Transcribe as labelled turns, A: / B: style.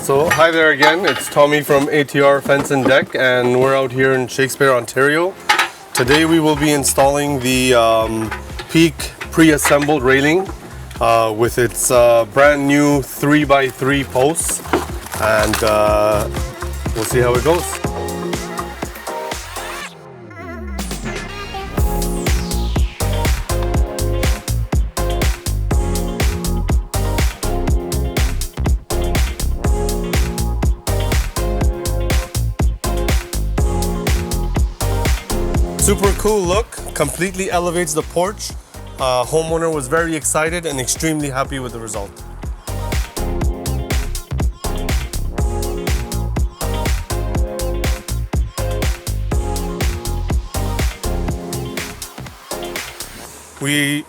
A: So hi there again, it's Tommy from ATR Fence and Deck, and we're out here in Shakespeare, Ontario. Today we will be installing the Peak pre-assembled railing with its brand new 3x3 posts, and we'll see how it goes. Super cool look, completely elevates the porch. Homeowner was very excited and extremely happy with the result. We